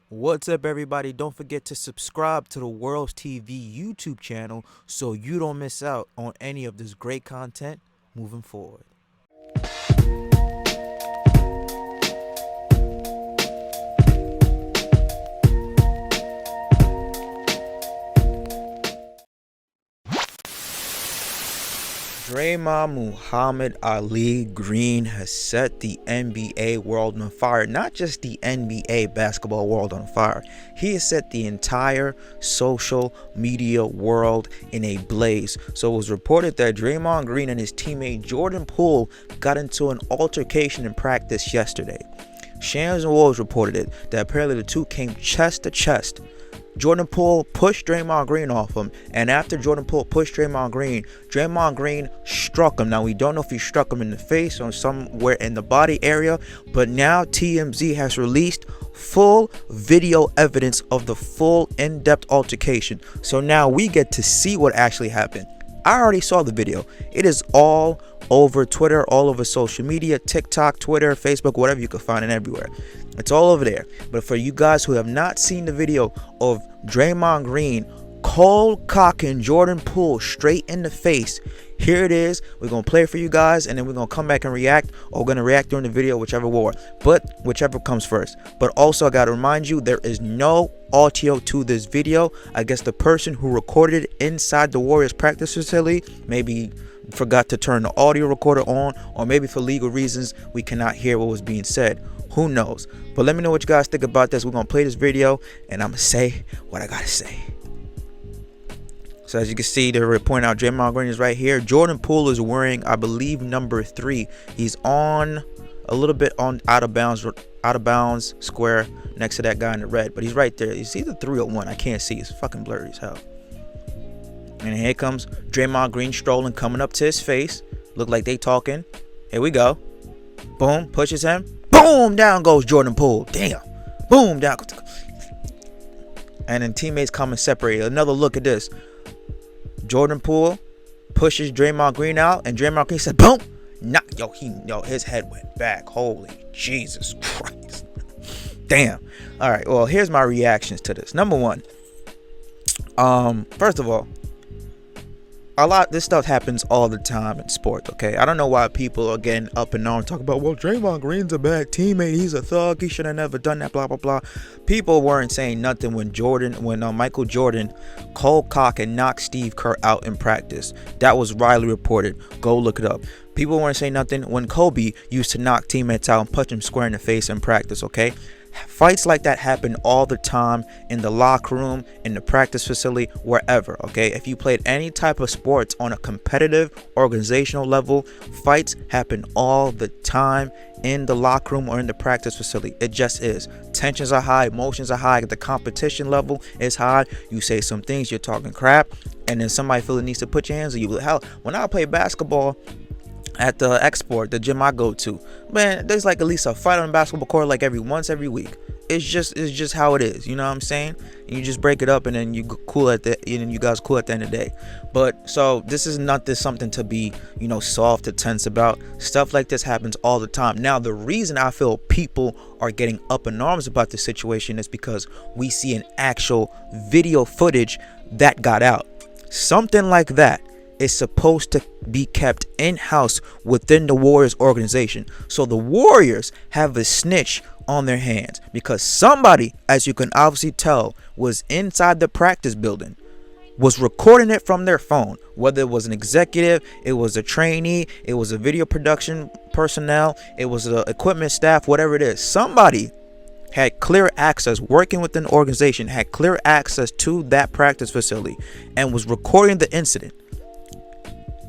What's up, everybody? Don't forget to subscribe to the WerlsTV YouTube channel so you don't miss out on any of this great content moving forward. Draymond Muhammad Ali Green has set the NBA world on fire. Not just the NBA basketball world on fire. He has set the entire social media world in a blaze. So it was reported that Draymond Green and his teammate Jordan Poole got into an altercation in practice yesterday. Shams and Wolves reported it, that apparently the two came chest to chest. Jordan Poole pushed Draymond Green off him, and after Jordan Poole pushed Draymond Green struck him. Now, we don't know if he struck him in the face or somewhere in the body area, but now TMZ has released full video evidence of the full in-depth altercation. So now we get to see what actually happened. I already saw the video. It is all over Twitter, all over social media, TikTok, Twitter, Facebook, whatever, you can find it everywhere. It's all over there. But for you guys who have not seen the video of Draymond Green cold cocking Jordan Poole straight in the face, here it is. We're going to play it for you guys, and then we're going to come back and react, or we're going to react during the video, whichever comes first. But also, I got to remind you, there is no audio to this video. I guess the person who recorded it inside the Warriors practice facility maybe forgot to turn the audio recorder on, or maybe for legal reasons we cannot hear what was being said. Who knows? But let me know what you guys think about this. We're going to play this video, and I'm going to say what I got to say. So as you can see, they're pointing out Draymond Green is right here. Jordan Poole is wearing, I believe, number 3. He's on a little bit on out of bounds square next to that guy in the red, but he's right there. He's either 3 or 1. I can't see. It's fucking blurry as hell. And here comes Draymond Green strolling, coming up to his face. Look like they talking. Here we go. Boom, pushes him. Boom, down goes Jordan Poole. Damn. Boom, down. And then teammates come and separate. Another look at this. Jordan Poole pushes Draymond Green out, and Draymond Green said, boom. Knock. His head went back. Holy Jesus Christ. Damn. All right, well, here's my reactions to this. Number one, first of all, this stuff happens all the time in sports, okay? I don't know why people are getting up and on talking about, well, Draymond Green's a bad teammate, he's a thug, he should have never done that, blah blah blah. People weren't saying nothing when Michael Jordan cold cock and knocked Steve Kerr out in practice. That was widely reported. Go look it up. People weren't saying nothing when Kobe used to knock teammates out and punch him square in the face in practice, okay? Fights like that happen all the time in the locker room, in the practice facility, wherever, okay? If you played any type of sports on a competitive organizational level, fights happen all the time in the locker room or in the practice facility. It just is. Tensions are high, emotions are high, the competition level is high. You say some things, you're talking crap, and then somebody feels it needs to put your hands on you. Hell, when I play basketball at the Export, the gym I go to, man, there's like at least a fight on the basketball court like every week. It's just how it is, you know what I'm saying? And you just break it up, and then you guys cool at the end of the day. But so this is not something to be, soft or tense about. Stuff like this happens all the time. Now, the reason I feel people are getting up in arms about this situation is because we see an actual video footage that got out. Something like that is supposed to be kept in-house within the Warriors organization. So the Warriors have a snitch on their hands because somebody, as you can obviously tell, was inside the practice building, was recording it from their phone. Whether it was an executive, it was a trainee, it was a video production personnel, it was the equipment staff, whatever it is. Somebody had clear access, working within the organization, had clear access to that practice facility and was recording the incident.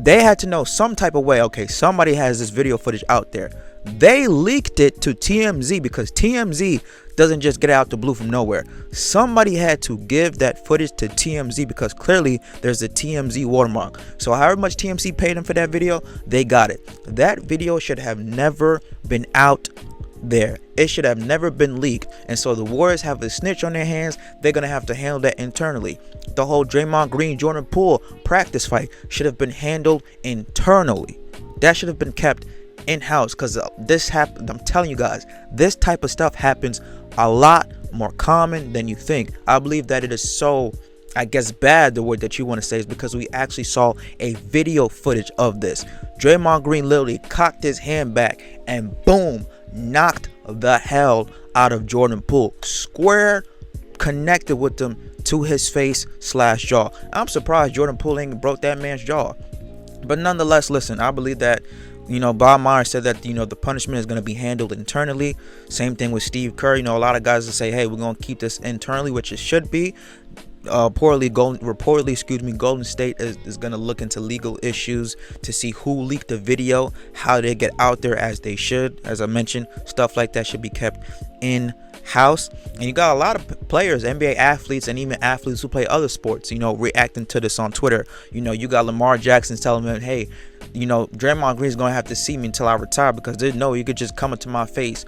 They had to know some type of way, okay, somebody has this video footage out there. They leaked it to TMZ because TMZ doesn't just get out the blue from nowhere. Somebody had to give that footage to TMZ because clearly there's a TMZ watermark. So however much TMZ paid them for that video, they got it. That video should have never been out there. It should have never been leaked. And so the Warriors have a snitch on their hands. They're going to have to handle that internally. The whole Draymond Green, Jordan Poole practice fight should have been handled internally. That should have been kept in-house because this happened. I'm telling you guys, this type of stuff happens a lot more common than you think. I believe that it is so, I guess, bad, the word that you want to say, is because we actually saw a video footage of this. Draymond Green literally cocked his hand back and boom, knocked the hell out of Jordan Poole. Square connected with him to his face / jaw. I'm surprised Jordan Poole ain't broke that man's jaw. But nonetheless, listen, I believe that, Bob Myers said that, the punishment is going to be handled internally. Same thing with Steve Kerr. A lot of guys will say, hey, we're going to keep this internally, which it should be. Golden State is going to look into legal issues to see who leaked the video, how they get out there as they should. As I mentioned, stuff like that should be kept in house. And you got a lot of players, NBA athletes, and even athletes who play other sports, reacting to this on Twitter. You got Lamar Jackson telling him, hey, Draymond Green's gonna have to see me until I retire, because they know you could just come into my face,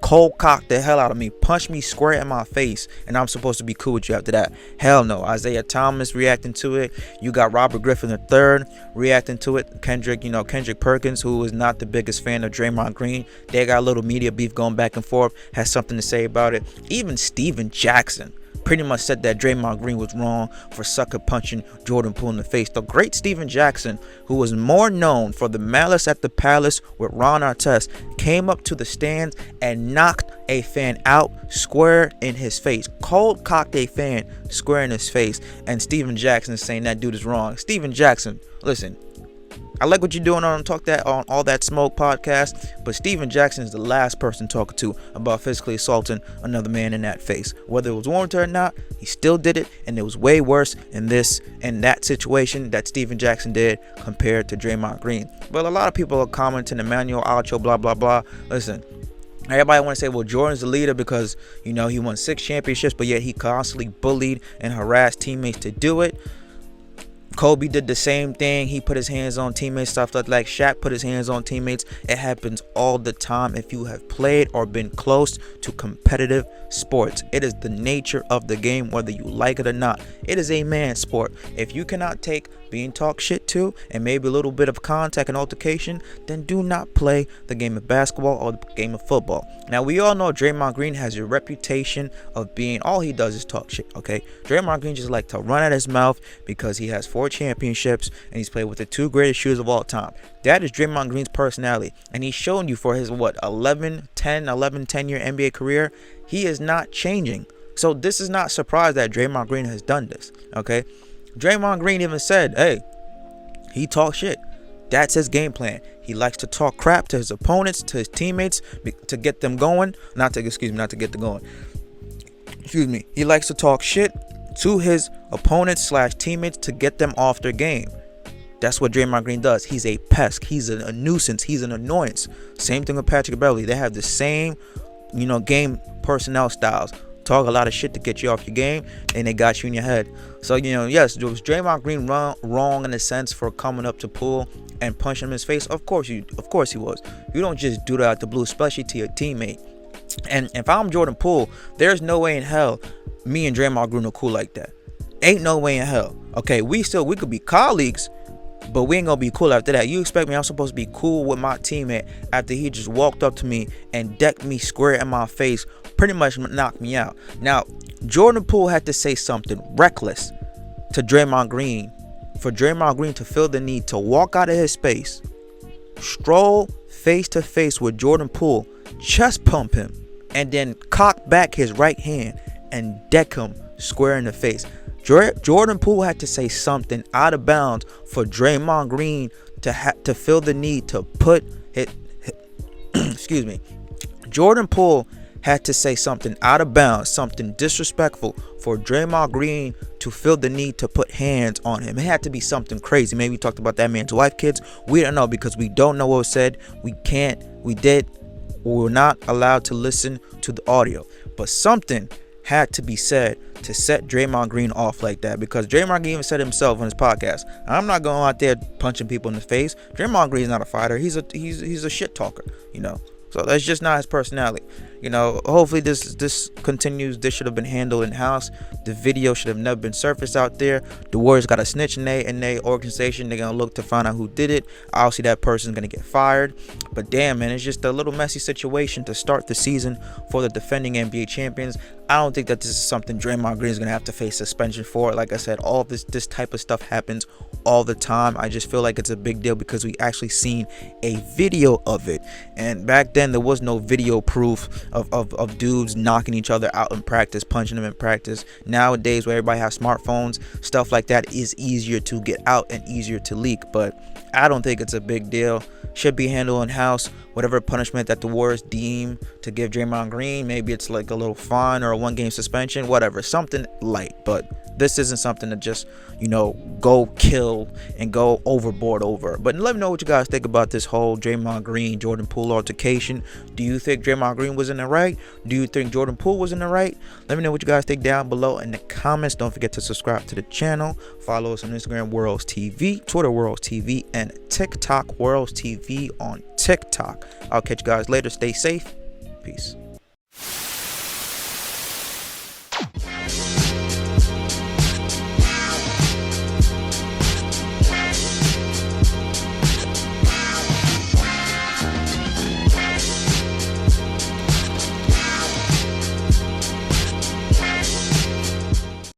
cold cock the hell out of me, punch me square in my face, and I'm supposed to be cool with you after that. Hell no. Isaiah Thomas reacting to it. You got Robert Griffin III reacting to it. Kendrick Perkins, who is not the biggest fan of Draymond Green. They got a little media beef going back and forth, has something to say about it. Even Steven Jackson pretty much said that Draymond Green was wrong for sucker punching Jordan Poole in the face. The great Steven Jackson, who was more known for the Malice at the Palace with Ron Artest, came up to the stands and knocked a fan out square in his face. Cold cocked a fan square in his face. And Steven Jackson is saying that dude is wrong. Steven Jackson, listen, I like what you're doing on All That Smoke podcast, but Steven Jackson is the last person talking to about physically assaulting another man in that face. Whether it was warranted or not, he still did it, and it was way worse in that situation that Steven Jackson did compared to Draymond Green. But a lot of people are commenting, Emmanuel Acho, blah blah blah. Listen, everybody want to say, well, Jordan's the leader because he won 6 championships, but yet he constantly bullied and harassed teammates to do it. Kobe did the same thing. He put his hands on teammates, stuff like Shaq put his hands on teammates. It happens all the time if you have played or been close to competitive sports. It is the nature of the game, whether you like it or not. It is a man's sport. If you cannot take being talked shit to and maybe a little bit of contact and altercation, then do not play the game of basketball or the game of football. Now, we all know Draymond Green has a reputation of being, all he does is talk shit, okay? Draymond Green just like to run at his mouth because he has 4 championships and he's played with the 2 greatest shooters of all time. That is Draymond Green's personality, and he's shown you for his 10 year NBA career, he is not changing. So this is not surprise that Draymond Green has done this, okay? Draymond Green even said, hey, he talks shit. That's his game plan. He likes to talk crap to his opponents, to his teammates, to get them going. Not to get them going. He likes to talk shit to his opponents / teammates to get them off their game. That's what Draymond Green does. He's a pest. He's a nuisance. He's an annoyance. Same thing with Patrick Beverley. They have the same, game personnel styles. Talk a lot of shit to get you off your game, and they got you in your head. So, yes, was Draymond Green wrong in a sense for coming up to Poole and punching him in his face? Of course he was. You don't just do that out the blue, especially to your teammate. And if I'm Jordan Poole, there's no way in hell me and Draymond Green are cool like that. Ain't no way in hell. Okay, we could be colleagues, but we ain't gonna be cool after that. You expect me I'm supposed to be cool with my teammate after he just walked up to me and decked me square in my face, pretty much knocked me out. Now, Jordan Poole had to say something reckless to Draymond Green for Draymond Green to feel the need to walk out of his space, stroll face to face with Jordan Poole, chest pump him, and then cock back his right hand and deck him square in the face. Jordan Poole had to say something out of bounds for Draymond Green to feel the need to put it. Jordan Poole had to say something out of bounds, something disrespectful for Draymond Green to feel the need to put hands on him. It had to be something crazy. Maybe we talked about that man's wife, kids. We don't know because we don't know what was said. We were not allowed to listen to the audio. But something had to be said to set Draymond Green off like that, because Draymond Green even said himself on his podcast, I'm not going out there punching people in the face. Draymond Green is not a fighter. He's a shit talker, So that's just not his personality. Hopefully this continues. This should have been handled in house. The video should have never been surfaced out there. The Warriors got a snitch in their organization. They're gonna look to find out who did it. Obviously that person's gonna get fired. But damn, man, it's just a little messy situation to start the season for the defending NBA champions. I don't think that this is something Draymond Green is gonna have to face suspension for. Like I said, all this type of stuff happens all the time. I just feel like it's a big deal because we actually seen a video of it, and back then there was no video proof of dudes knocking each other out in practice, punching them in practice. Nowadays, where everybody has smartphones, stuff like that is easier to get out and easier to leak. But I don't think it's a big deal. Should be handled in house. Whatever punishment that the Warriors deem to give Draymond Green, maybe it's like a little fine or a 1-game suspension, whatever, something light. But this isn't something to just go kill and go overboard over. But let me know what you guys think about this whole Draymond Green Jordan Poole altercation. Do you think Draymond Green was in the right? Do you think Jordan Poole was in the right? Let me know what you guys think down below in the comments. Don't forget to subscribe to the channel. Follow us on Instagram, WerlsTV, Twitter, WerlsTV, and TikTok, WerlsTV on TikTok. I'll catch you guys later. Stay safe. Peace.